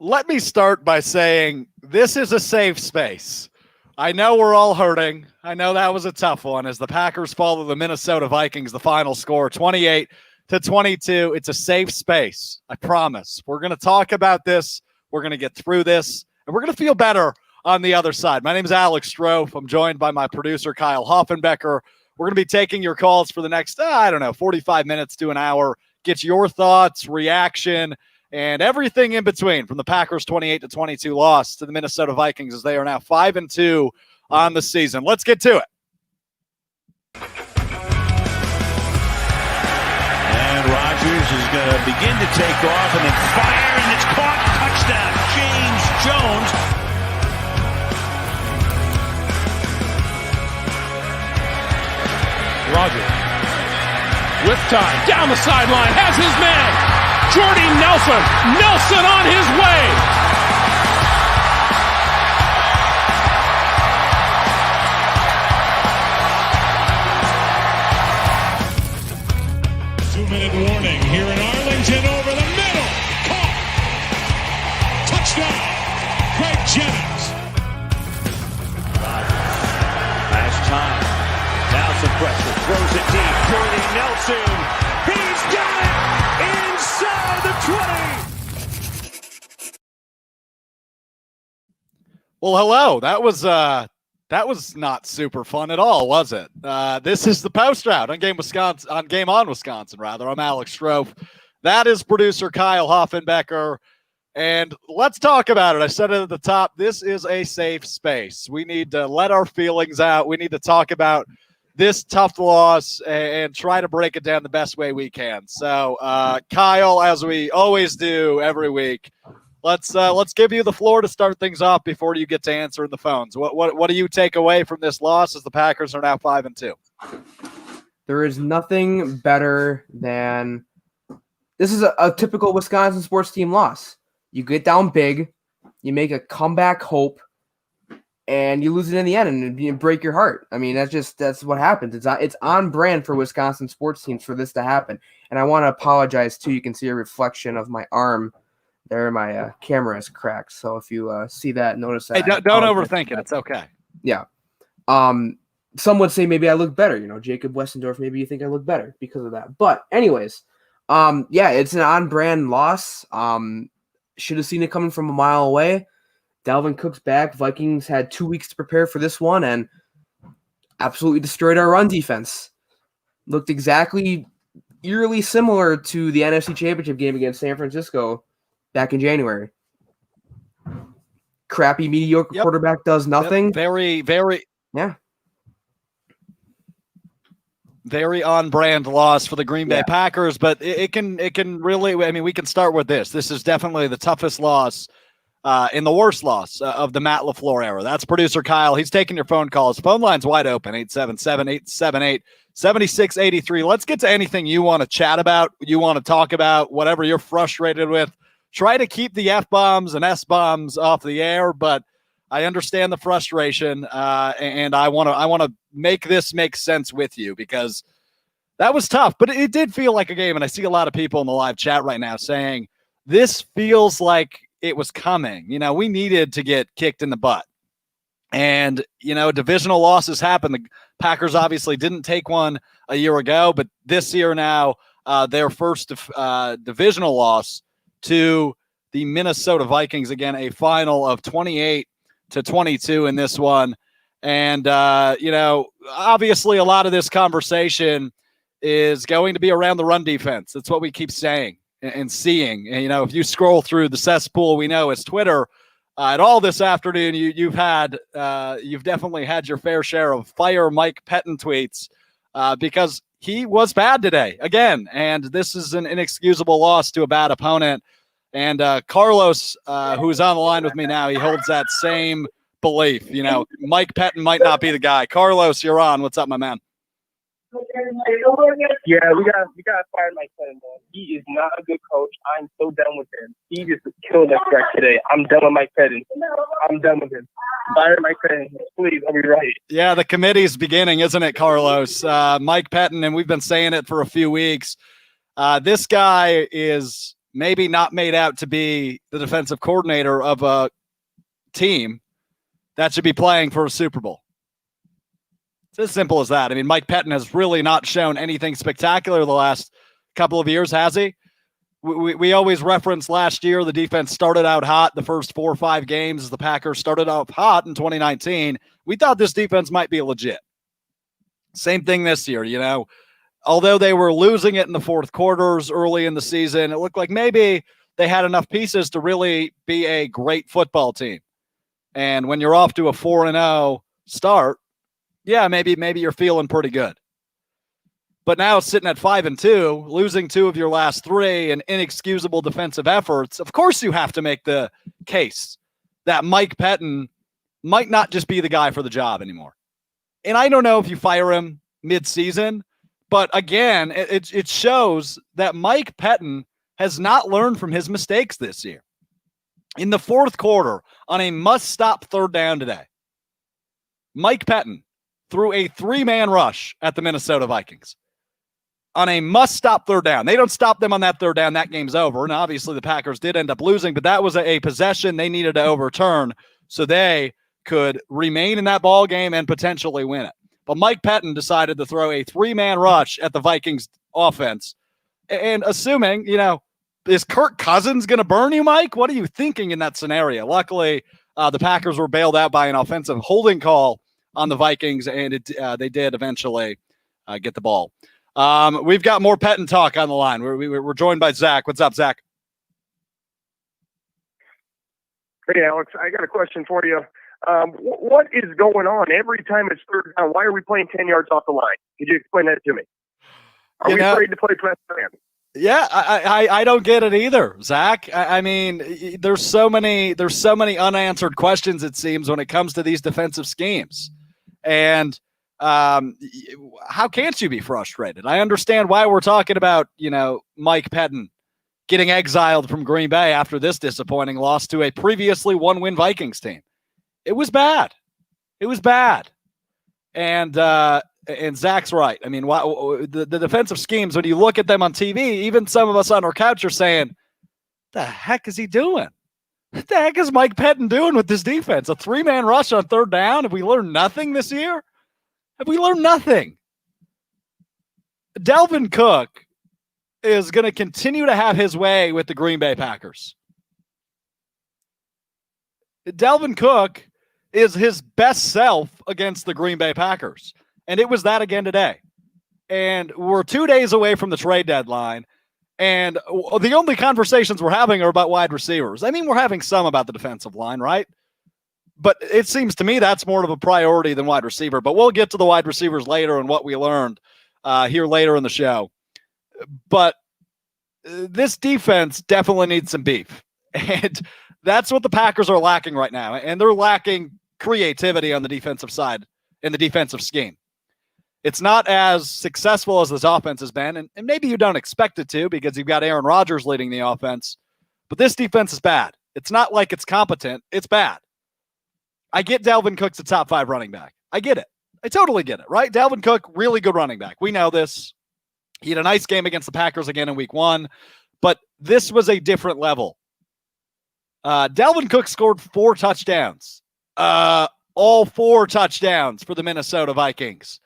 Let me start by saying this is a safe space. I know we're all hurting. I know that was a tough one as the Packers fall to the Minnesota Vikings, the final score 28-22. It's a safe space. I promise. We're going to talk about this. We're going to get through this, and we're going to feel better on the other side. My name is Alex Strouf. I'm joined by my producer, Kyle Hoffenbecker. We're going to be taking your calls for the next, 45 minutes to an hour. Get your thoughts, reaction, and everything in between from the Packers' 28-22 loss to the Minnesota Vikings as they are now 5-2 on the season. Let's get to it. And Rodgers is going to begin to take off and then fire, and it's caught. Touchdown, James Jones. Rodgers with time down the sideline, has his man. Jordy Nelson on his way. Two-minute warning here in Arlington, over the middle. Caught. Touchdown. Greg Jennings. Last time. Now some pressure. Throws it deep. Jordy Nelson. He's got it. Inside the 20. Well, hello. That was not super fun at all, was it? This is the post route on Game On Wisconsin. I'm Alex Strouf. That is producer Kyle Hoffenbecker. And let's talk about it. I said it at the top. This is a safe space. We need to let our feelings out. We need to talk about this tough loss and try to break it down the best way we can. So, Kyle, as we always do every week, let's give you the floor to start things off before you get to answering the phones. What do you take away from this loss as the Packers are now 5-2? There is nothing better than this is a typical Wisconsin sports team loss. You get down big, you make a comeback hope, and you lose it in the end and you break your heart. I mean, that's what happens. It's on brand for Wisconsin sports teams for this to happen. And I want to apologize too. You can see a reflection of my arm there. My camera is cracked. So if you see that, notice that. Hey, don't overthink it. It's okay. Yeah. Some would say maybe I look better. Jacob Westendorf, maybe you think I look better because of that. But anyways, it's an on-brand loss. Should have seen it coming from a mile away. Dalvin Cook's back. Vikings had 2 weeks to prepare for this one and absolutely destroyed our run defense. Looked exactly eerily similar to the NFC Championship game against San Francisco back in January. Crappy, mediocre quarterback does nothing. Yep. Very on-brand loss for the Green Bay Packers, but it can really. I mean, we can start with this. This is definitely the toughest loss and the worst loss of the Matt LaFleur era. That's producer Kyle. He's taking your phone calls. Phone line's wide open, 877-878-7683. Let's get to anything you want to chat about, you want to talk about, whatever you're frustrated with. Try to keep the F-bombs and S-bombs off the air, but I understand the frustration, and I want to make this make sense with you because that was tough, but it did feel like a game, and I see a lot of people in the live chat right now saying this feels like it was coming. We needed to get kicked in the butt. And, divisional losses happen. The Packers obviously didn't take one a year ago, but this year now, their first divisional loss to the Minnesota Vikings, again, a final of 28-22 in this one. And, obviously a lot of this conversation is going to be around the run defense. That's what we keep saying and seeing. And, if you scroll through the cesspool we know as Twitter at all this afternoon, you've definitely had your fair share of fire Mike Pettin tweets because he was bad today again. And this is an inexcusable loss to a bad opponent. And Carlos, who's on the line with me now, he holds that same belief. Mike Pettin might not be the guy. Carlos, you're on. What's up, my man? Yeah, we got to fire Mike Pettin, man. He is not a good coach. I'm so done with him. He just killed us right today. I'm done with Mike Pettin. I'm done with him. Fire Mike Pettin, please. I'll be right. Yeah, the committee's beginning, isn't it, Carlos? Mike Pettin, and we've been saying it for a few weeks. This guy is maybe not made out to be the defensive coordinator of a team that should be playing for a Super Bowl. It's as simple as that. I mean, Mike Pettin has really not shown anything spectacular the last couple of years, has he? We always reference last year the defense started out hot the first 4 or 5 games. The Packers started out hot in 2019. We thought this defense might be legit. Same thing this year, you know. Although they were losing it in the fourth quarters early in the season, it looked like maybe they had enough pieces to really be a great football team. And when you're off to a 4-0 start, yeah, maybe you're feeling pretty good. But now sitting at 5-2, losing 2 of your last 3 and inexcusable defensive efforts, of course you have to make the case that Mike Pettin might not just be the guy for the job anymore. And I don't know if you fire him mid-season, but again, it shows that Mike Pettin has not learned from his mistakes this year. In the fourth quarter, on a must-stop third down today, Mike Pettin threw a 3-man rush at the Minnesota Vikings. On a must-stop third down. They don't stop them on that third down. That game's over. And obviously the Packers did end up losing, but that was a possession they needed to overturn so they could remain in that ball game and potentially win it. But Mike Pettin decided to throw a 3-man rush at the Vikings offense. And assuming, you know, is Kirk Cousins going to burn you, Mike? What are you thinking in that scenario? Luckily, the Packers were bailed out by an offensive holding call on the Vikings, and they did eventually get the ball. We've got more Pettin talk on the line. We're joined by Zach. What's up, Zach? Hey, Alex, I got a question for you. What is going on? Every time it's third down, why are we playing 10 yards off the line? Could you explain that to me? Are we afraid to play press man? Yeah, I don't get it either, Zach. I mean, there's so many unanswered questions, it seems, when it comes to these defensive schemes. And how can't you be frustrated? I understand why we're talking about, you know, Mike Pettin getting exiled from Green Bay after this disappointing loss to a previously 1-win Vikings team. It was bad. It was bad. And Zach's right. I mean, the defensive schemes, when you look at them on TV, even some of us on our couch are saying, the heck is he doing? What the heck is Mike Pettin doing with this defense? A 3-man rush on third down? Have we learned nothing this year? Have we learned nothing? Dalvin Cook is going to continue to have his way with the Green Bay Packers. Dalvin Cook is his best self against the Green Bay Packers. And it was that again today. And we're 2 days away from the trade deadline. And the only conversations we're having are about wide receivers. I mean, we're having some about the defensive line, right? But it seems to me that's more of a priority than wide receiver. But we'll get to the wide receivers later and what we learned here later in the show. But this defense definitely needs some beef. And that's what the Packers are lacking right now. And they're lacking creativity on the defensive side in the defensive scheme. It's not as successful as this offense has been. And maybe you don't expect it to because you've got Aaron Rodgers leading the offense. But this defense is bad. It's not like it's competent. It's bad. I get Dalvin Cook's a top 5 running back. I get it. I totally get it, right? Dalvin Cook, really good running back. We know this. He had a nice game against the Packers again in week 1, but this was a different level. Dalvin Cook scored 4 touchdowns. All 4 touchdowns for the Minnesota Vikings.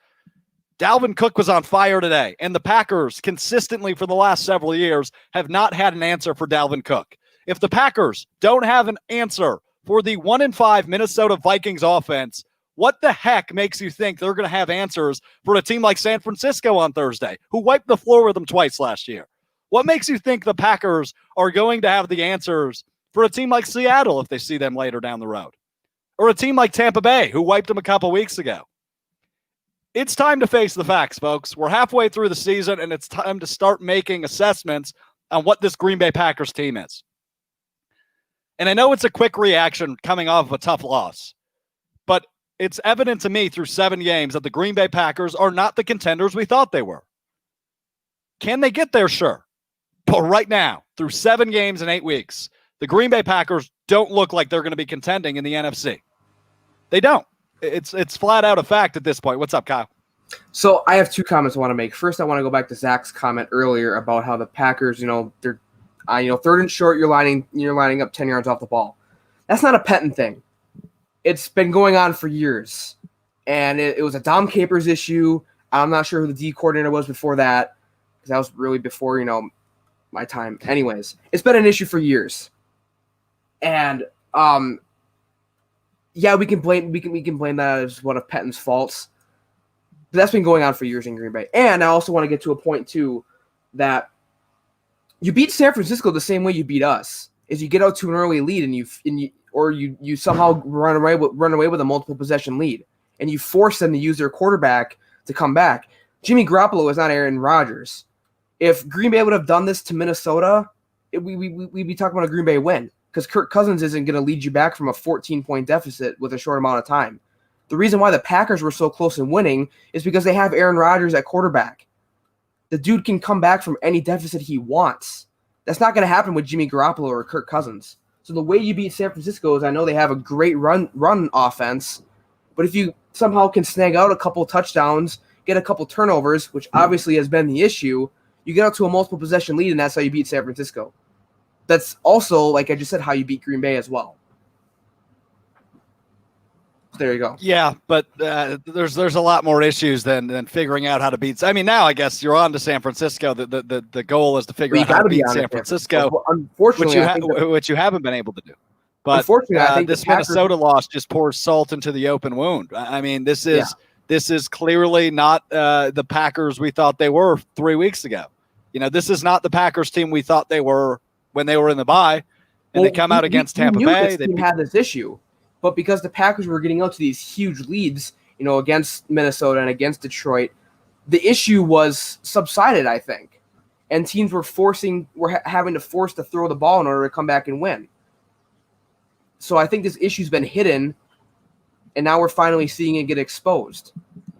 Dalvin Cook was on fire today, and the Packers consistently for the last several years have not had an answer for Dalvin Cook. If the Packers don't have an answer for the 1-5 Minnesota Vikings offense, what the heck makes you think they're going to have answers for a team like San Francisco on Thursday, who wiped the floor with them twice last year? What makes you think the Packers are going to have the answers for a team like Seattle if they see them later down the road? Or a team like Tampa Bay, who wiped them a couple weeks ago? It's time to face the facts, folks. We're halfway through the season, and it's time to start making assessments on what this Green Bay Packers team is. And I know it's a quick reaction coming off of a tough loss, but it's evident to me through 7 games that the Green Bay Packers are not the contenders we thought they were. Can they get there? Sure. But right now, through 7 games in 8 weeks, the Green Bay Packers don't look like they're going to be contending in the NFC. They don't. It's flat out a fact at this point. What's up, Kyle? So I have 2 comments I want to make. First, I want to go back to Zach's comment earlier about how the Packers, you know, they're Third and short, you're lining up 10 yards off the ball. That's not a Penton thing. It's been going on for years. And it was a Dom Capers issue. I'm not sure who the D coordinator was before that, because that was really before, my time. Anyways, it's been an issue for years. And we can blame that as one of Penton's faults. But that's been going on for years in Green Bay. And I also want to get to a point too that you beat San Francisco the same way you beat us. Is you get out to an early lead and you somehow run away with a multiple possession lead, and you force them to use their quarterback to come back. Jimmy Garoppolo is not Aaron Rodgers. If Green Bay would have done this to Minnesota, we'd be talking about a Green Bay win, because Kirk Cousins isn't going to lead you back from a 14-point deficit with a short amount of time. The reason why the Packers were so close in winning is because they have Aaron Rodgers at quarterback. The dude can come back from any deficit he wants. That's not going to happen with Jimmy Garoppolo or Kirk Cousins. So the way you beat San Francisco is, I know they have a great run offense, but if you somehow can snag out a couple touchdowns, get a couple turnovers, which obviously has been the issue, you get out to a multiple possession lead, and that's how you beat San Francisco. That's also, like I just said, how you beat Green Bay as well. So there you go. Yeah, but there's a lot more issues than figuring out how to beat. I mean, now I guess you're on to San Francisco. The goal is to figure out how to beat San Francisco, unfortunately, which you haven't been able to do. But unfortunately, I think this Minnesota loss just pours salt into the open wound. I mean, this is clearly not the Packers we thought they were 3 weeks ago. This is not the Packers team we thought they were when they were in the bye, and they come out against Tampa Bay. They had this issue, but because the Packers were getting out to these huge leads, against Minnesota and against Detroit, the issue was subsided, I think, and teams were having to force to throw the ball in order to come back and win. So I think this issue's been hidden, and now we're finally seeing it get exposed.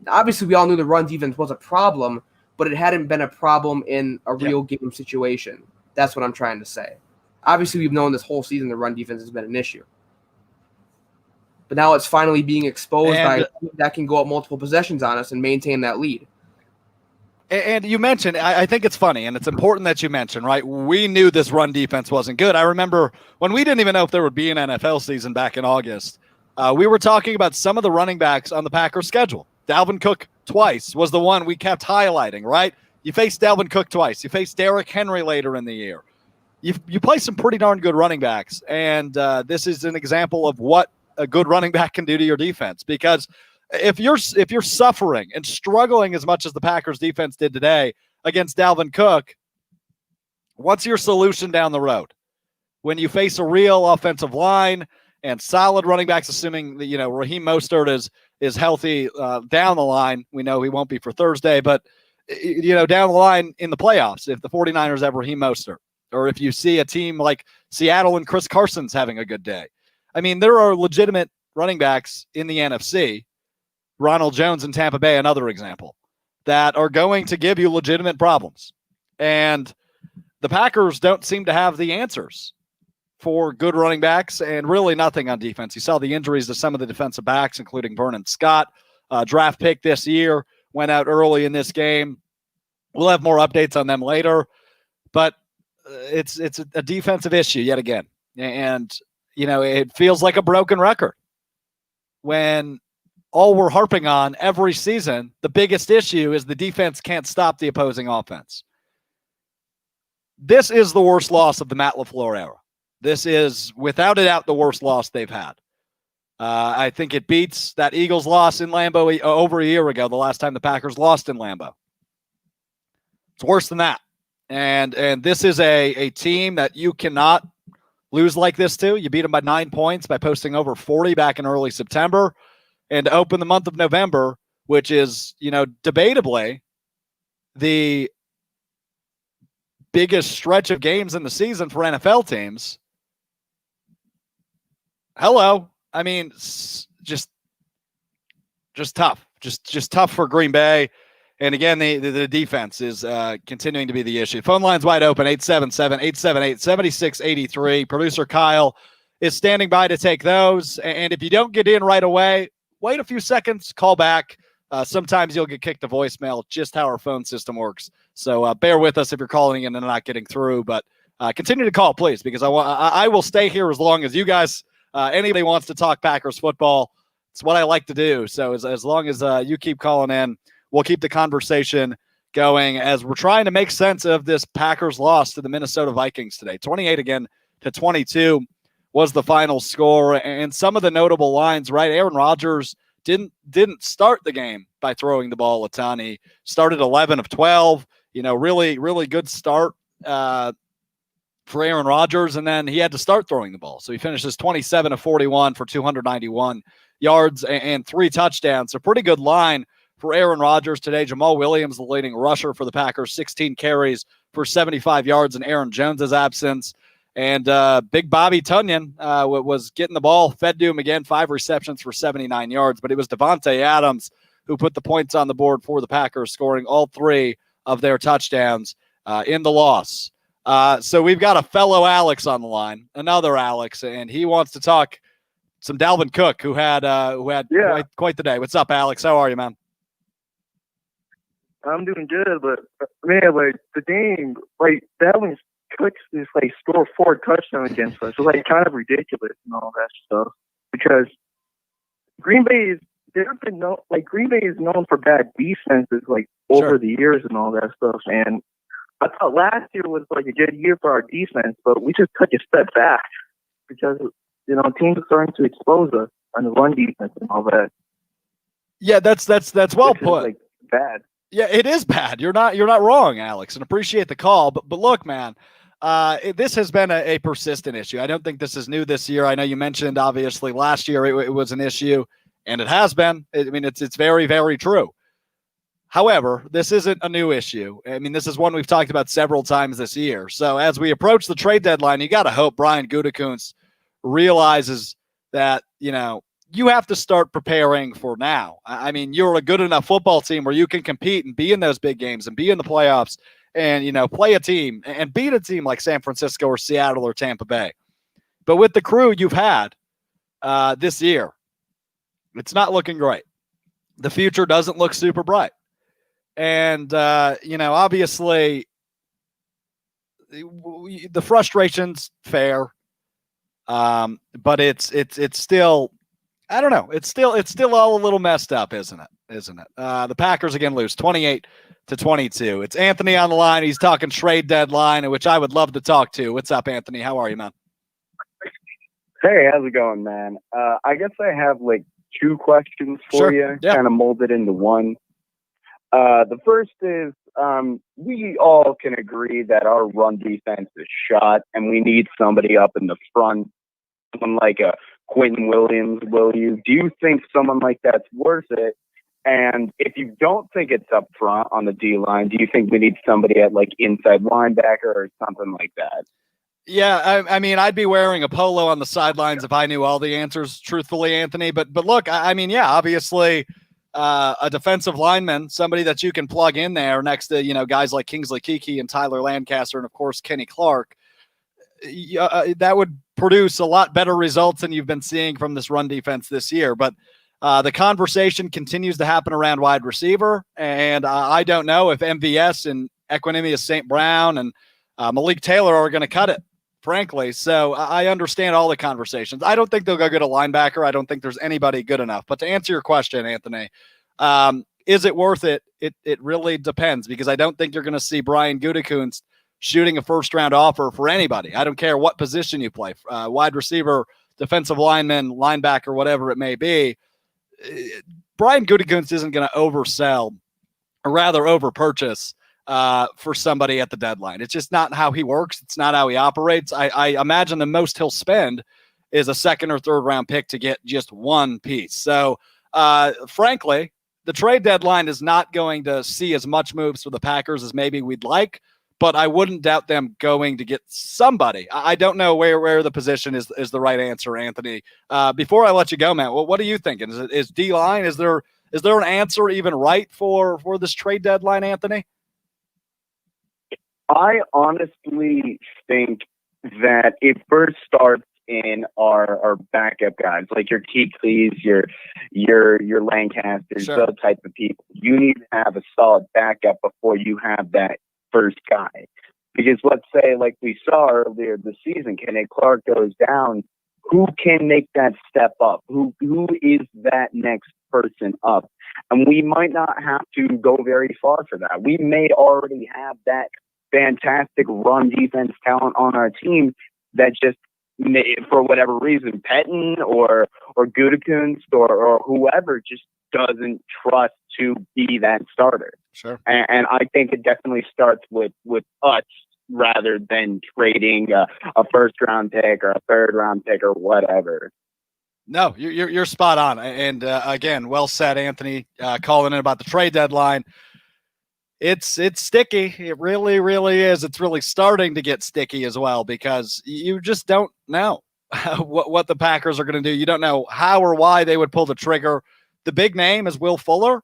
Obviously, we all knew the run defense was a problem, but it hadn't been a problem in a real game situation. That's what I'm trying to say. Obviously, we've known this whole season the run defense has been an issue. But now it's finally being exposed by a team that can go up multiple possessions on us and maintain that lead. And you mentioned, I think it's funny, and it's important that you mention, right? We knew this run defense wasn't good. I remember when we didn't even know if there would be an NFL season back in August, we were talking about some of the running backs on the Packers schedule. Dalvin Cook twice was the one we kept highlighting, right? You face Dalvin Cook twice. You face Derrick Henry later in the year. You play some pretty darn good running backs, and this is an example of what a good running back can do to your defense. Because if you're suffering and struggling as much as the Packers defense did today against Dalvin Cook, what's your solution down the road? When you face a real offensive line and solid running backs, assuming that Raheem Mostert is healthy down the line. We know he won't be for Thursday, but down the line in the playoffs, if the 49ers have Raheem Mostert, or if you see a team like Seattle and Chris Carson's having a good day. I mean, there are legitimate running backs in the NFC, Ronald Jones in Tampa Bay, another example, that are going to give you legitimate problems. And the Packers don't seem to have the answers for good running backs and really nothing on defense. You saw the injuries to some of the defensive backs, including Vernon Scott, draft pick this year, went out early in this game. We'll have more updates on them later, but it's a defensive issue yet again. And, it feels like a broken record when all we're harping on every season, the biggest issue is the defense can't stop the opposing offense. This is the worst loss of the Matt LaFleur era. This is, without a doubt, the worst loss they've had. I think it beats that Eagles loss in Lambeau over a year ago, the last time the Packers lost in Lambeau. It's worse than that. And this is a team that you cannot lose like this to. You beat them by 9 points by posting over 40 back in early September, and to open the month of November, which is, debatably the biggest stretch of games in the season for NFL teams. Hello. I mean, just tough. Just tough for Green Bay. And again, the defense is continuing to be the issue. Phone line's wide open, 877-878-7683. Producer Kyle is standing by to take those. And if you don't get in right away, wait a few seconds, call back. Sometimes you'll get kicked to voicemail, just how our phone system works. So bear with us if you're calling in and not getting through. But continue to call, please, because I will stay here as long as you guys, anybody wants to talk Packers football. It's what I like to do. So as long as you keep calling in, we'll keep the conversation going as we're trying to make sense of this Packers loss to the Minnesota Vikings today. 28-22 was the final score. And some of the notable lines, right? Aaron Rodgers didn't start the game by throwing the ball a ton. He started 11 of 12, really, really good start for Aaron Rodgers. And then he had to start throwing the ball. So he finishes 27 of 41 for 291 yards and 3 touchdowns. So pretty good line for Aaron Rodgers today. Jamal Williams, the leading rusher for the Packers, 16 carries for 75 yards in Aaron Jones's absence. And Big Bobby Tunyon was getting the ball fed to him again, 5 receptions for 79 yards. But it was Devontae Adams who put the points on the board for the Packers, scoring all 3 of their touchdowns in the loss. So we've got a fellow Alex on the line, another Alex, and he wants to talk some Dalvin Cook, who had quite the day. What's up, Alex? How are you, man? I'm doing good, but man, like the game, like Dalvin Cook just like scored 4 touchdowns against us. So like kind of ridiculous and all that stuff because Green Bay is known for bad defenses like over the years and all that stuff. And I thought last year was like a good year for our defense, but we just took a step back because teams are starting to expose us on the run defense and all that. Yeah, that's well put. Like bad. Yeah, it is bad. You're not wrong, Alex, and appreciate the call. But look, man, this has been a persistent issue. I don't think this is new this year. I know you mentioned obviously last year it was an issue, and it has been. I mean, it's very, very true. However, this isn't a new issue. I mean, this is one we've talked about several times this year. So as we approach the trade deadline, you got to hope Brian Gutekunst realizes that you have to start preparing for now. I mean, you're a good enough football team where you can compete and be in those big games and be in the playoffs and, play a team and beat a team like San Francisco or Seattle or Tampa Bay. But with the crew you've had this year, it's not looking great. The future doesn't look super bright. And, obviously the frustration's fair. But it's still, I don't know. It's still all a little messed up, isn't it? The Packers again lose 28-22. It's Anthony on the line. He's talking trade deadline, which I would love to talk to. What's up, Anthony? How are you, man? Hey, how's it going, man? I guess I have like 2 questions for you, kind of molded into one. The first is, we all can agree that our run defense is shot, and we need somebody up in the front, someone like a Quentin Williams. Do you think someone like that's worth it? And if you don't think it's up front on the D line, do you think we need somebody at like inside linebacker or something like that? Yeah, I mean, I'd be wearing a polo on the sidelines if I knew all the answers, truthfully, Anthony. But look, I mean, yeah, obviously a defensive lineman, somebody that you can plug in there next to, guys like Kingsley Keke and Tyler Lancaster and, of course, Kenny Clark. That would produce a lot better results than you've been seeing from this run defense this year. But the conversation continues to happen around wide receiver, and I don't know if MVS and Equanimous St. Brown and Malik Taylor are going to cut it, frankly. So I understand all the conversations. I don't think they'll go get a linebacker. I don't think there's anybody good enough. But to answer your question, Anthony, is it worth it? It really depends, because I don't think you're going to see Brian Gutekunst shooting a first-round offer for anybody. I don't care what position you play, wide receiver, defensive lineman, linebacker, whatever it may be. Brian Gutekunst isn't going to oversell, or rather over-purchase for somebody at the deadline. It's just not how he works. It's not how he operates. I imagine the most he'll spend is a second or third round pick to get just one piece. So, frankly, the trade deadline is not going to see as much moves for the Packers as maybe we'd like, but I wouldn't doubt them going to get somebody. I don't know where the position is the right answer, Anthony. Before I let you go, man, what are you thinking? Is D-line, is there an answer even right for this trade deadline, Anthony? I honestly think that it first starts in our backup guys, like your Keekleys, your Lancasters, sure, those type of people. You need to have a solid backup before you have that first guy. Because let's say, like we saw earlier this season, Kenneth Clark goes down. Who can make that step up? Who is that next person up? And we might not have to go very far for that. We may already have that fantastic run defense talent on our team that just, for whatever reason, Pettin or Gutekunst or whoever just doesn't trust to be that starter. Sure. And I think it definitely starts with us rather than trading a first-round pick or a third-round pick or whatever. No, you're spot on. And again, well said, Anthony, calling in about the trade deadline. It's sticky. It really, really is. It's really starting to get sticky as well because you just don't know what the Packers are going to do. You don't know how or why they would pull the trigger. The big name is Will Fuller.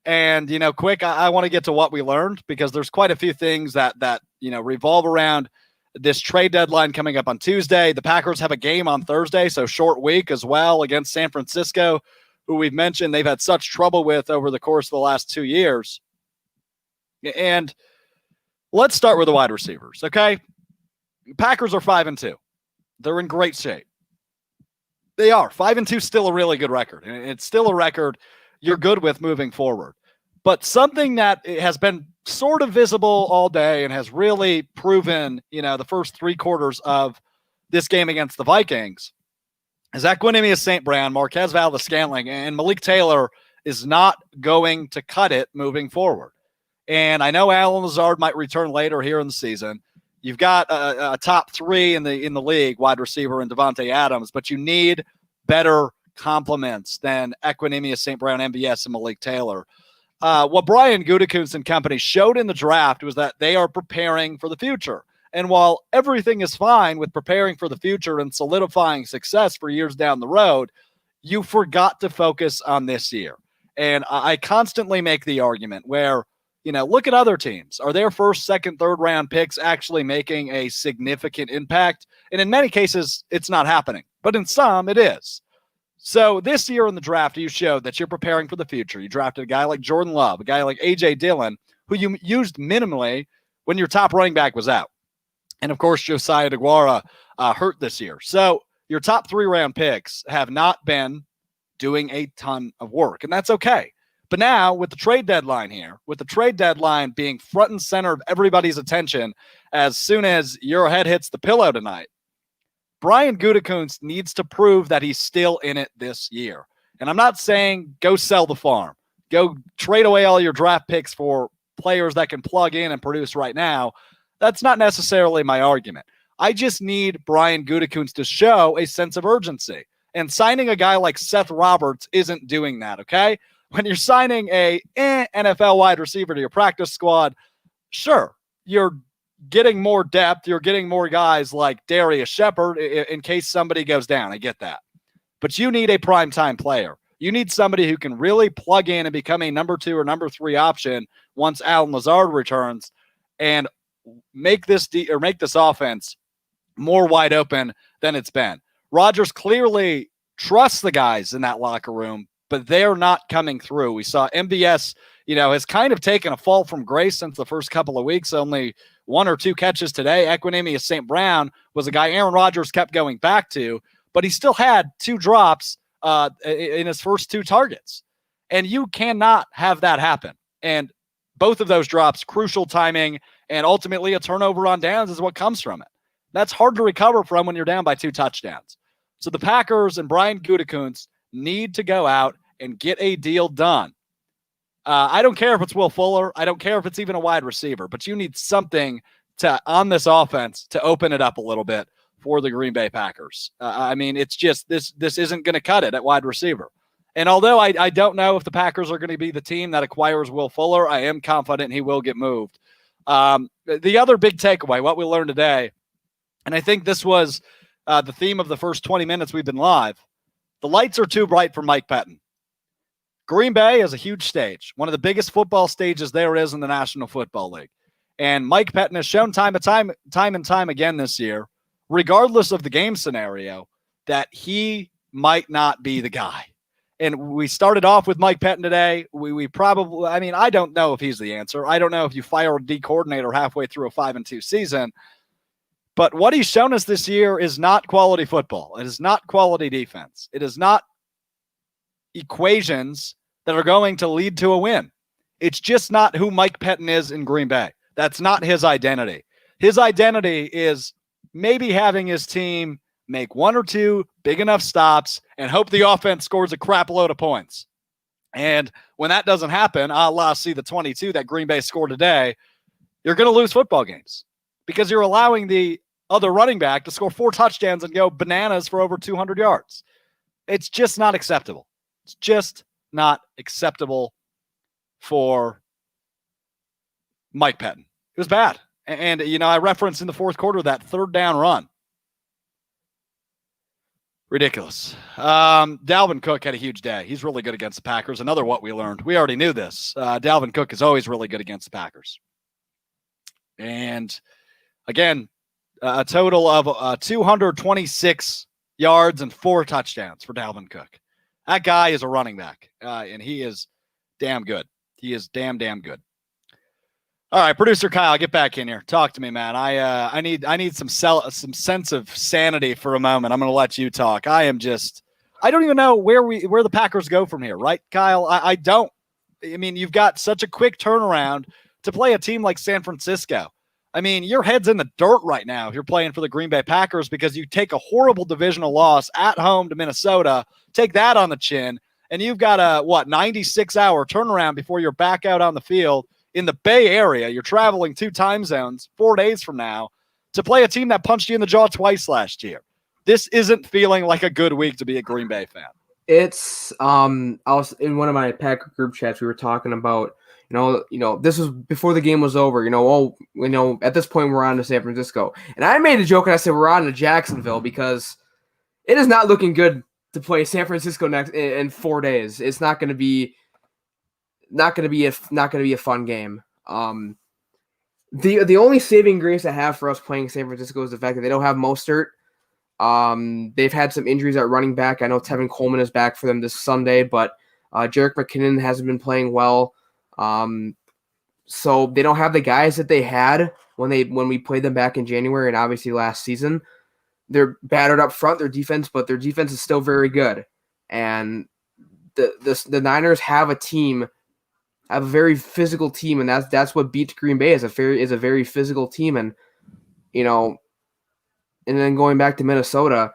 And, quick, I want to get to what we learned because there's quite a few things that revolve around this trade deadline coming up on Tuesday. The Packers have a game on Thursday, so short week as well against San Francisco, who we've mentioned they've had such trouble with over the course of the last 2 years. And let's start with the wide receivers, okay? Packers are 5-2. They're in great shape. They are. 5-2 still a really good record, and it's still a record you're good with moving forward. But something that has been sort of visible all day and has really proven, the first 3 quarters of this game against the Vikings is Equanimeous St. Brown, Marquez Valdes-Scantling, and Malik Taylor is not going to cut it moving forward. And I know Allen Lazard might return later here in the season. You've got a top 3 in the league, wide receiver, and Devontae Adams, but you need better complements than Equanimeous St. Brown, MBS, and Malik Taylor. What Brian Gutekunst and company showed in the draft was that they are preparing for the future. And while everything is fine with preparing for the future and solidifying success for years down the road, you forgot to focus on this year. And I constantly make the argument where, look at other teams. Are their first, second, third round picks actually making a significant impact? And in many cases, it's not happening. But in some, it is. So this year in the draft, you showed that you're preparing for the future. You drafted a guy like Jordan Love, a guy like A.J. Dillon, who you used minimally when your top running back was out. And, of course, Josiah DeGuara hurt this year. So your top 3 round picks have not been doing a ton of work, and that's okay. But now with the trade deadline here, with the trade deadline being front and center of everybody's attention as soon as your head hits the pillow tonight, Brian Gutekunst needs to prove that he's still in it this year. And I'm not saying go sell the farm. Go trade away all your draft picks for players that can plug in and produce right now. That's not necessarily my argument. I just need Brian Gutekunst to show a sense of urgency. And signing a guy like Seth Roberts isn't doing that, okay? When you're signing a NFL wide receiver to your practice squad, sure, you're getting more depth. You're getting more guys like Darius Shepard in case somebody goes down. I get that. But you need a primetime player. You need somebody who can really plug in and become a number 2 or number 3 option once Allen Lazard returns and make this offense more wide open than it's been. Rodgers clearly trusts the guys in that locker room, but they're not coming through. We saw MBS, has kind of taken a fall from grace since the first couple of weeks, only 1 or 2 catches today. Equanimeous St. Brown was a guy Aaron Rodgers kept going back to, but he still had 2 drops in his first 2 targets. And you cannot have that happen. And both of those drops, crucial timing, and ultimately a turnover on downs is what comes from it. That's hard to recover from when you're down by 2 touchdowns. So the Packers and Brian Gutekunst need to go out and get a deal done. I don't care if it's Will Fuller. I don't care if it's even a wide receiver, but you need something on this offense to open it up a little bit for the Green Bay Packers. It's just this isn't going to cut it at wide receiver. And although I don't know if the Packers are going to be the team that acquires Will Fuller, I am confident he will get moved. The other big takeaway, what we learned today, and I think this was the theme of the first 20 minutes we've been live, the lights are too bright for Mike Pettin. Green Bay is a huge stage, one of the biggest football stages there is in the National Football League. And Mike Pettin has shown time and time again this year, regardless of the game scenario, that he might not be the guy. And we started off with Mike Pettin today. We probably, I mean, I don't know if he's the answer. I don't know if you fire a D coordinator halfway through a 5-2 season. But what he's shown us this year is not quality football. It is not quality defense. It is not equations that are going to lead to a win. It's just not who Mike Pettin is in Green Bay. That's not his identity. His identity is maybe having his team make one or two big enough stops and hope the offense scores a crap load of points. And when that doesn't happen, see the 22 that Green Bay scored today, you're going to lose football games because you're allowing the other running back to score 4 touchdowns and go bananas for over 200 yards. It's just not acceptable. It's just not acceptable for Mike Pettin. It was bad. And I referenced in the fourth quarter that third down run. Ridiculous. Dalvin Cook had a huge day. He's really good against the Packers. Another what we learned. We already knew this. Dalvin Cook is always really good against the Packers. And again, a total of 226 yards and 4 touchdowns for Dalvin Cook. That guy is a running back, and he is damn good. He is damn good. All right, producer Kyle, get back in here. Talk to me, man. I need some sense of sanity for a moment. I'm going to let you talk. I don't even know where the Packers go from here, right, Kyle? I don't. I mean, you've got such a quick turnaround to play a team like San Francisco. I mean, your head's in the dirt right now if you're playing for the Green Bay Packers because you take a horrible divisional loss at home to Minnesota, take that on the chin, and you've got a 96-hour turnaround before you're back out on the field in the Bay Area. You're traveling 2 time zones 4 days from now to play a team that punched you in the jaw twice last year. This isn't feeling like a good week to be a Green Bay fan. It's I was in one of my Packer group chats. We were talking about this was before the game was over. At this point we're on to San Francisco, and I made a joke and I said we're on to Jacksonville because it is not looking good to play San Francisco next in 4 days. It's not going to be a fun game. The only saving grace I have for us playing San Francisco is the fact that they don't have Mostert. They've had some injuries at running back. I know Tevin Coleman is back for them this Sunday, but Jerick McKinnon hasn't been playing well. So they don't have the guys that they had when we played them back in January and obviously last season. They're battered up front, their defense is still very good. And the Niners have a very physical team, and that's what beats Green Bay is a very physical team. And and then going back to Minnesota,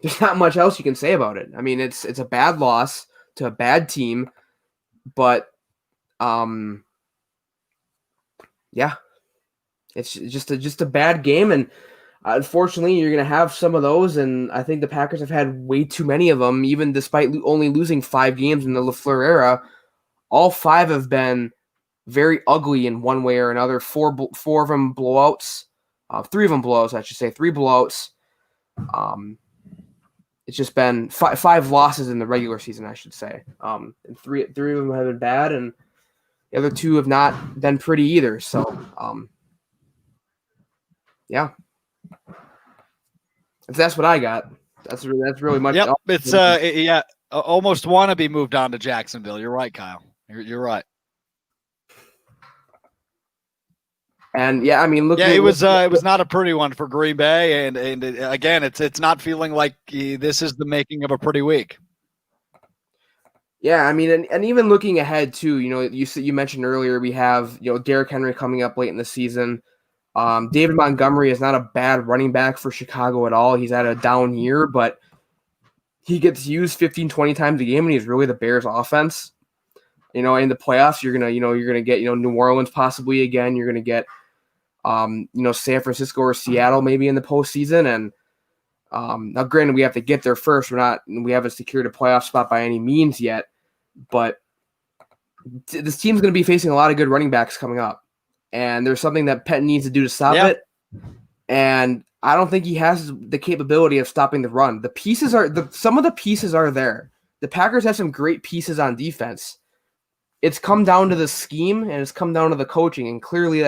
there's not much else you can say about it. I mean, it's a bad loss to a bad team, but it's just a bad game, and unfortunately, you're going to have some of those, and I think the Packers have had way too many of them, even despite only losing 5 games in the LaFleur era. All 5 have been very ugly in one way or another. 4 of them blowouts. 3 of them blowouts, I should say. 3 blowouts. It's just been 5 losses in the regular season, I should say. And 3 of them have been bad, and the other 2 have not been pretty either. So, yeah. If that's what I got. That's really much. Yep, it's almost want to be moved on to Jacksonville. You're right, Kyle. You're right. And yeah, I mean, it was not a pretty one for Green Bay, and again, it's not feeling like this is the making of a pretty week. Yeah, I mean, and even looking ahead too, you mentioned earlier we have Derrick Henry coming up late in the season. David Montgomery is not a bad running back for Chicago at all. He's had a down year, but he gets used 15, 20 times a game, and he's really the Bears' offense. In the playoffs, you're gonna get New Orleans possibly again. You're gonna get San Francisco or Seattle maybe in the postseason. And now, granted, we have to get there first. We haven't secured a playoff spot by any means yet, but this team's gonna be facing a lot of good running backs coming up. And there's something that Pettin needs to do to stop it. And I don't think he has the capability of stopping the run. Some of the pieces are there. The Packers have some great pieces on defense. It's come down to the scheme and it's come down to the coaching. And clearly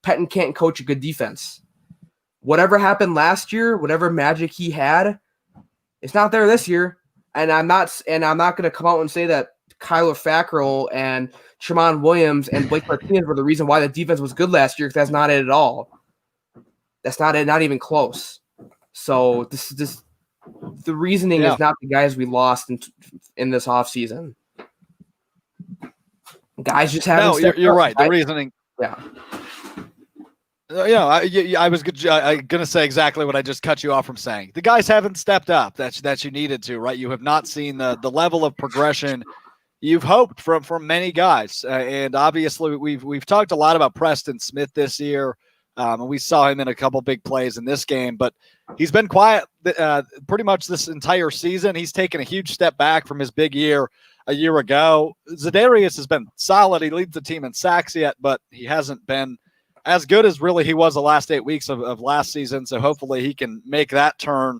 Pettin can't coach a good defense. Whatever happened last year, whatever magic he had, it's not there this year. And I'm not going to come out and say that Kyler Fackrell and TDs Williams and Blake Martinez were the reason why the defense was good last year, because that's not it at all. That's not it, not even close. So the reasoning is not the guys we lost in this offseason. Guys just haven't. No, you're right. The reasoning. Yeah. I was gonna say exactly what I just cut you off from saying. The guys haven't stepped up that you needed to, right? You have not seen the level of progression you've hoped from many guys, and obviously we've talked a lot about Preston Smith this year, and we saw him in a couple big plays in this game, but he's been quiet pretty much this entire season. He's taken a huge step back from his big year a year ago. Za'Darius has been solid. He leads the team in sacks yet, but he hasn't been as good as really he was the last 8 weeks of last season. So hopefully he can make that turn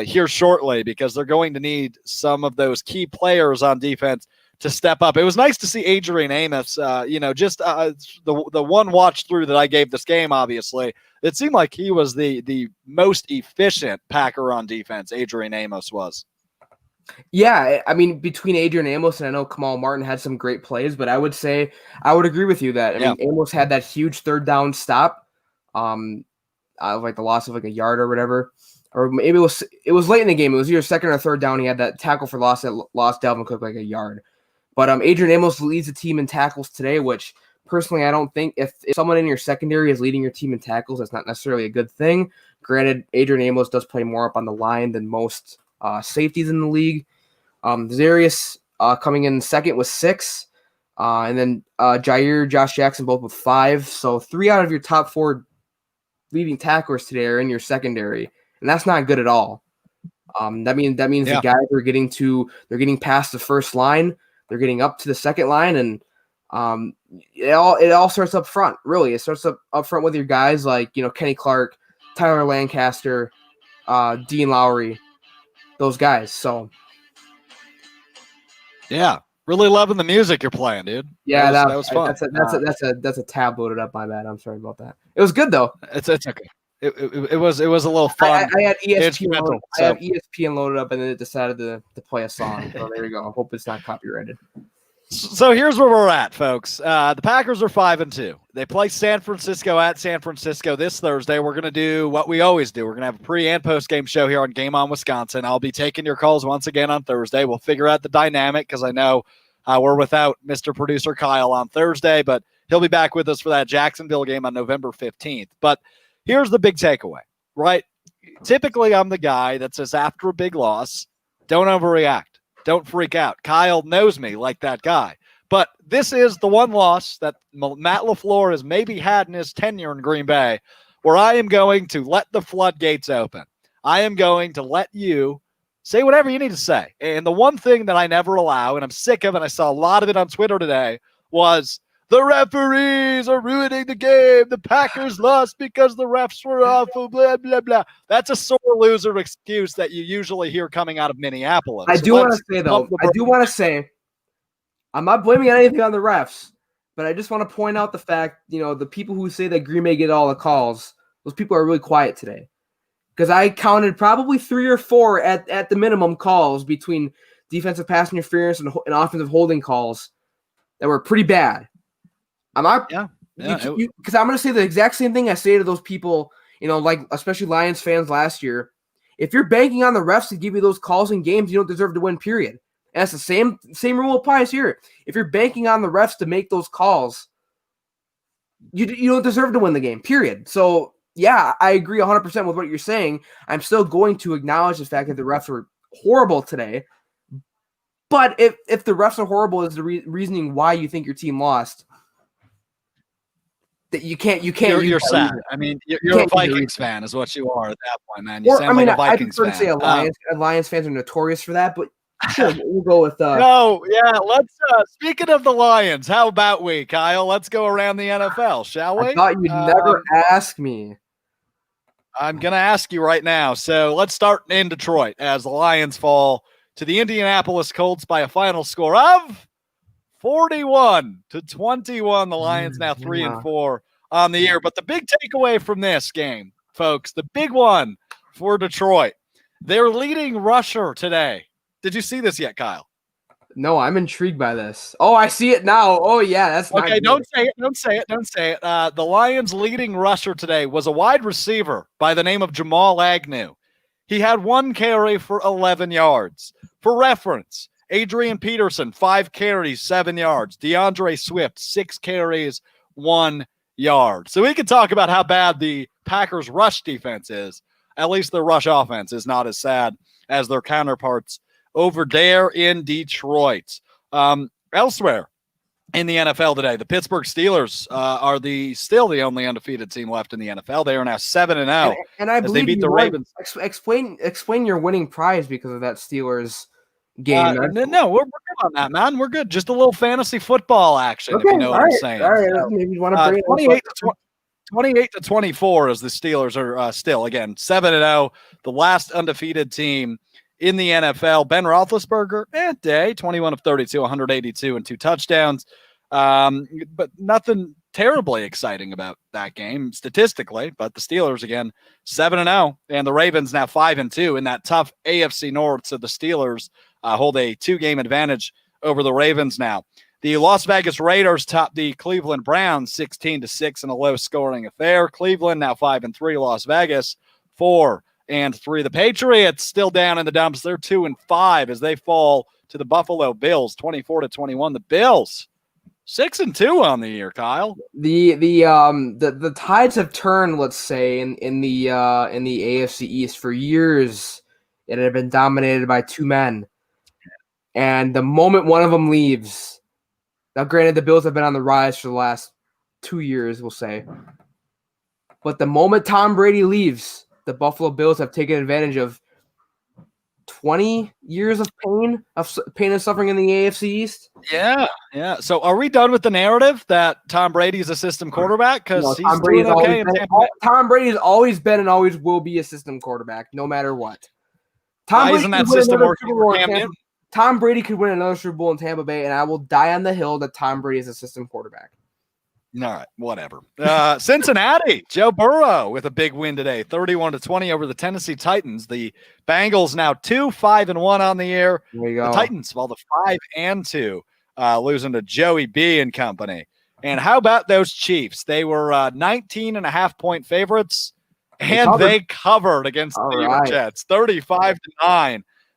here shortly, because they're going to need some of those key players on defense to step up. It was nice to see Adrian Amos, the one watch through that I gave this game, obviously. It seemed like he was the most efficient Packer on defense, Adrian Amos was. Yeah, I mean, between Adrian Amos and I know Kamal Martin had some great plays, but I would agree with you that, I mean, Amos had that huge third down stop, like the loss of like a yard or whatever, or maybe it was late in the game. It was either second or third down. He had that tackle for loss that lost Dalvin Cook like a yard. But Adrian Amos leads the team in tackles today, which personally I don't think if someone in your secondary is leading your team in tackles, that's not necessarily a good thing. Granted, Adrian Amos does play more up on the line than most safeties in the league. Zarius coming in second with 6, and then Jair, Josh Jackson both with 5. So 3 out of your top 4 leading tacklers today are in your secondary, and that's not good at all. That means the guys are getting past the first line, they're getting up to the second line, and it all starts up front. Really, it starts up front with your guys like Kenny Clark, Tyler Lancaster, Dean Lowry. Those guys. So yeah, really loving the music you're playing, dude. Yeah, that was fun. That's a tab loaded up. My bad. I'm sorry about that. It was good though. It's okay. It was a little fun. I had ESPN loaded up, and then it decided to play a song. So there you go. I hope it's not copyrighted. So here's where we're at, folks. The Packers are 5-2. They play San Francisco at San Francisco this Thursday. We're going to do what we always do. We're going to have a pre- and post-game show here on Game On Wisconsin. I'll be taking your calls once again on Thursday. We'll figure out the dynamic, because I know we're without Mr. Producer Kyle on Thursday, but he'll be back with us for that Jacksonville game on November 15th. But here's the big takeaway, right? Typically, I'm the guy that says after a big loss, don't overreact. Don't freak out. Kyle knows me like that guy. But this is the one loss that Matt LaFleur has maybe had in his tenure in Green Bay, where I am going to let the floodgates open. I am going to let you say whatever you need to say. And the one thing that I never allow, and I'm sick of, and I saw a lot of it on Twitter today, was the referees are ruining the game. The Packers lost because the refs were awful, blah, blah, blah. That's a sore loser excuse that you usually hear coming out of Minneapolis. I do want to say, I'm not blaming anything on the refs, but I just want to point out the fact, the people who say that Green Bay get all the calls, those people are really quiet today. Because I counted probably 3 or 4 at the minimum calls between defensive pass interference and offensive holding calls that were pretty bad. I'm not, because I'm going to say the exact same thing I say to those people, like especially Lions fans last year. If you're banking on the refs to give you those calls in games, you don't deserve to win, period. And that's the same rule applies here. If you're banking on the refs to make those calls, you don't deserve to win the game, period. So, yeah, I agree 100% with what you're saying. I'm still going to acknowledge the fact that the refs were horrible today. But if the refs are horrible is the reasoning why you think your team lost, that you can't. You're sad. I mean, you're a Vikings fan, is what you are at that point, man. You sound like a Vikings fan. I prefer to say Lions fans are notorious for that, but sure, we'll go with. Let's. Speaking of the Lions, how about we, Kyle? Let's go around the NFL, shall we? I thought you'd never ask me. I'm gonna ask you right now. So let's start in Detroit as the Lions fall to the Indianapolis Colts by a final score of 41-21. The Lions now 3-4 on the year. But the big takeaway from this game, folks, the big one for Detroit, their leading rusher today Did you see this yet, Kyle? No, I'm intrigued by this. Oh, I see it now. Oh, yeah, that's okay. Don't say it. The Lions' leading rusher today was a wide receiver by the name of Jamal Agnew. He had 1 carry for 11 yards. For reference, Adrian Peterson, 5 carries, 7 yards. DeAndre Swift, 6 carries, 1 yard. So we can talk about how bad the Packers' rush defense is. At least their rush offense is not as sad as their counterparts over there in Detroit. Elsewhere in the NFL today, the Pittsburgh Steelers are still the only undefeated team left in the NFL. They are now 7-0, and I believe they beat the Ravens. Explain your winning prize because of that Steelers game. No, we're good on that, man. We're good. Just a little fantasy football action, if you know what I'm saying. All right, so, maybe you want to bring 28-24 as the Steelers are still, again, 7-0, the last undefeated team in the NFL. Ben Roethlisberger, day, 21 of 32, 182 and 2 touchdowns. But nothing terribly exciting about that game statistically. But the Steelers, again, 7-0, and the Ravens now 5-2 in that tough AFC North. So the Steelers hold a 2-game advantage over the Ravens now. The Las Vegas Raiders top the Cleveland Browns 16-6 in a low-scoring affair. Cleveland now 5-3. Las Vegas 4-3. The Patriots still down in the dumps. They're 2-5 as they fall to the Buffalo Bills 24-21. The Bills 6-2 on the year, Kyle. The tides have turned, let's say, in the AFC East. For years it had been dominated by 2 men. And the moment one of them leaves, now granted the Bills have been on the rise for the last 2 years, we'll say. But the moment Tom Brady leaves, the Buffalo Bills have taken advantage of 20 years of pain and suffering in the AFC East. Yeah. So are we done with the narrative that Tom Brady is a system quarterback? Because he's doing okay. Tom Brady's always been and always will be a system quarterback, no matter what. Why isn't that system working for Cam Newton? Tom Brady could win another Super Bowl in Tampa Bay, and I will die on the hill that Tom Brady is a system quarterback. All right, whatever. Cincinnati, Joe Burrow with a big win today, 31-20 over the Tennessee Titans. The Bengals now 2-5-1 on the year. There you go. The Titans fall to 5-2, losing to Joey B and company. And how about those Chiefs? They were 19.5-point favorites, and they covered against the New York Jets, 35-9.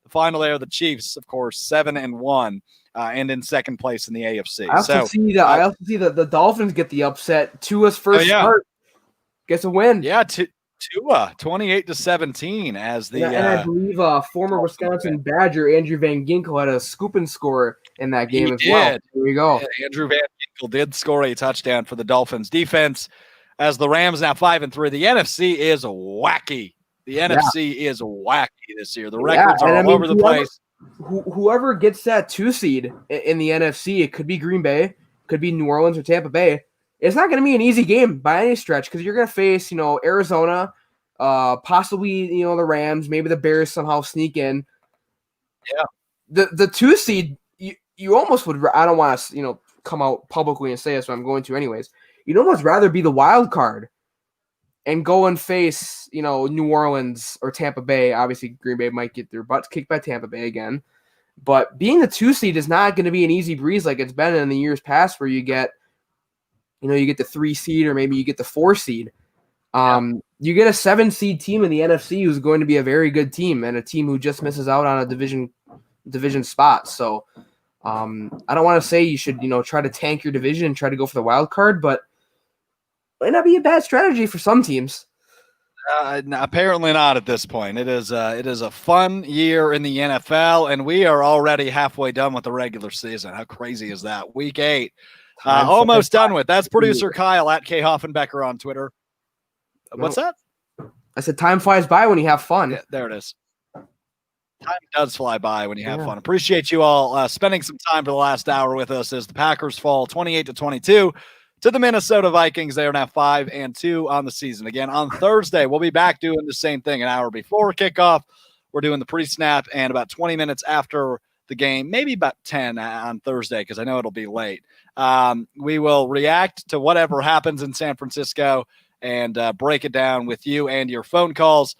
The final there, the Chiefs, of course, 7-1. And in second place in the AFC. I also see that the Dolphins get the upset. Tua's first start gets a win. Yeah, Tua 28-17 as the. And I believe former Wisconsin Badger Andrew Van Ginkel had a scoop and score in that game as well. There you go. Yeah, Andrew Van Ginkel did score a touchdown for the Dolphins defense as the Rams now 5-3. The NFC is wacky. The NFC is wacky this year. The records are all over the place. Whoever gets that 2 seed in the NFC, it could be Green Bay, could be New Orleans or Tampa Bay. It's not going to be an easy game by any stretch because you're going to face, Arizona, possibly, the Rams, maybe the Bears somehow sneak in. Yeah. The 2 seed, you almost would. I don't want to, come out publicly and say this, but I'm going to anyways. You'd almost rather be the wild card and go and face, New Orleans or Tampa Bay. Obviously, Green Bay might get their butts kicked by Tampa Bay again. But being the 2 seed is not going to be an easy breeze like it's been in the years past where you get, you get the 3 seed or maybe you get the 4 seed. You get a 7 seed team in the NFC who's going to be a very good team and a team who just misses out on a division spot. So I don't want to say you should, try to tank your division and try to go for the wild card, but might not be a bad strategy for some teams. No, apparently not at this point. It is a fun year in the NFL, and we are already halfway done with the regular season. How crazy is that? Week 8, almost done with. That's producer Kyle at K Hoffenbecker on Twitter. What's that? I said time flies by when you have fun. Yeah, there it is. Time does fly by when you have fun. Appreciate you all spending some time for the last hour with us as the Packers fall 28-22. To the Minnesota Vikings. They are now 5-2 on the season. Again, on Thursday, we'll be back doing the same thing an hour before kickoff. We're doing the pre-snap and about 20 minutes after the game, maybe about 10 on Thursday because I know it'll be late. We will react to whatever happens in San Francisco and break it down with you and your phone calls.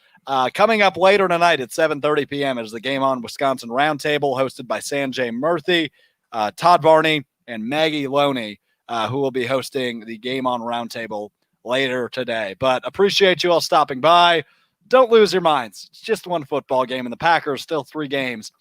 Coming up later tonight at 7:30 p.m. is the Game On Wisconsin Roundtable hosted by Sanjay Murthy, Todd Varney, and Maggie Loney, who will be hosting the Game On Roundtable later today. But appreciate you all stopping by. Don't lose your minds. It's just one football game, and the Packers still 3 games